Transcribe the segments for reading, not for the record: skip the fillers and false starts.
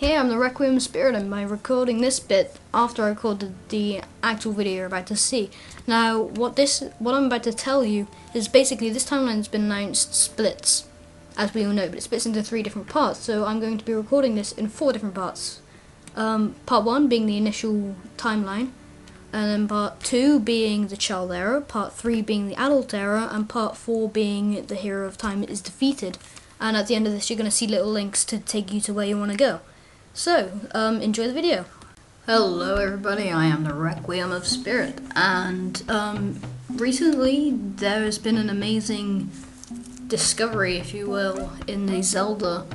Hey, I'm the TheRequiemofSpirit, and I'm recording this bit after I recorded the actual video you're about to see. Now, what I'm about to tell you is basically this timeline's been announced splits, as we all know, but it splits into 3 different parts, so I'm going to be recording this in 4 different parts. Part 1 being the initial timeline, and then part 2 being the child era, part 3 being the adult era, and part 4 being the hero of time is defeated. And at the end of this you're going to see little links to take you to where you want to go. So, enjoy the video. Hello everybody, I am the TheRequiemofSpirit, and recently there has been an amazing discovery, if you will, in the Zelda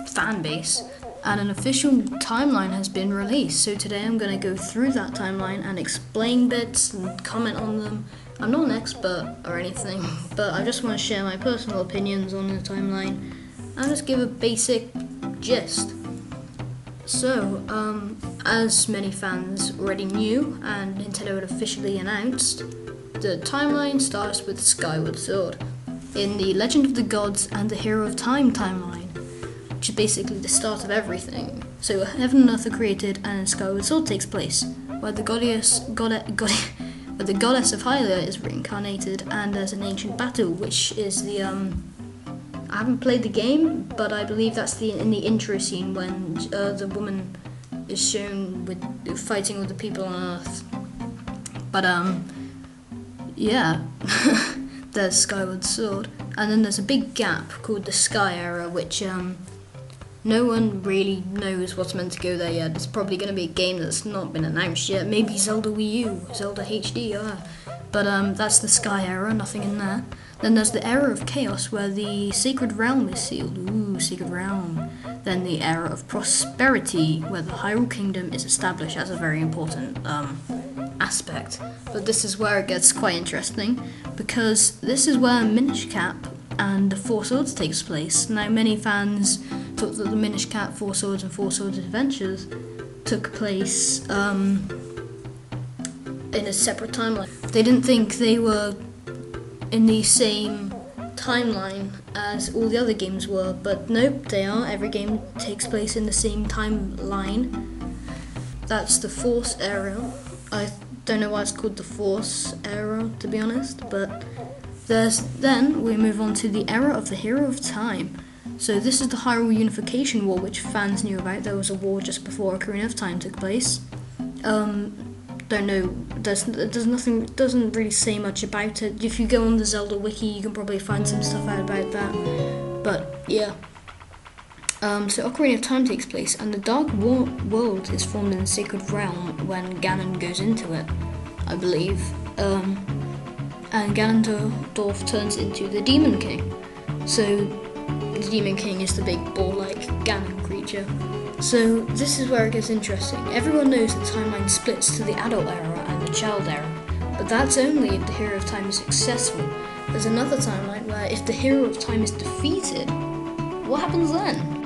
fan base, and an official timeline has been released. So today I'm going to go through that timeline and explain bits and comment on them. I'm not an expert or anything, but I just want to share my personal opinions on the timeline and just give a basic gist. So, as many fans already knew, and Nintendo had officially announced, the timeline starts with Skyward Sword in the Legend of the Gods and the Hero of Time timeline, which is basically the start of everything. So Heaven and Earth are created, and Skyward Sword takes place, where the goddess of Hylia is reincarnated, and there's an ancient battle, which is the I haven't played the game, but I believe that's in the intro scene when the woman is shown with fighting with the people on Earth. But yeah, there's Skyward Sword, and then there's a big gap called the Sky Era, which no one really knows what's meant to go there yet. It's probably going to be a game that's not been announced yet. Maybe Zelda Wii U, Zelda HD, but that's the Sky Era, nothing in there. Then there's the Era of Chaos, where the Sacred Realm is sealed. Ooh, Sacred Realm. Then the Era of Prosperity, where the Hyrule Kingdom is established as a very important aspect. But this is where it gets quite interesting, because this is where Minish Cap and the Four Swords takes place. Now, many fans thought that the Minish Cap, Four Swords, and Four Swords Adventures took place in a separate timeline. They didn't think they were in the same timeline as all the other games were, but nope, they are. Every game takes place in the same timeline. That's the Force Era. I don't know why it's called the Force Era, to be honest, but then we move on to the Era of the Hero of Time. So this is the Hyrule Unification War, which fans knew about. There was a war just before Ocarina of Time took place. Don't know, there's nothing, it doesn't really say much about it. If you go on the Zelda wiki, you can probably find some stuff out about that, but yeah. So Ocarina of Time takes place, and the Dark World is formed in the Sacred Realm when Ganon goes into it, I believe, and Ganondorf turns into the Demon King. So the Demon King is the big ball-like Ganon creature. So this is where it gets interesting. Everyone knows the timeline splits to the adult era and the child era, but that's only if the Hero of Time is successful. There's another timeline where if the Hero of Time is defeated, what happens then?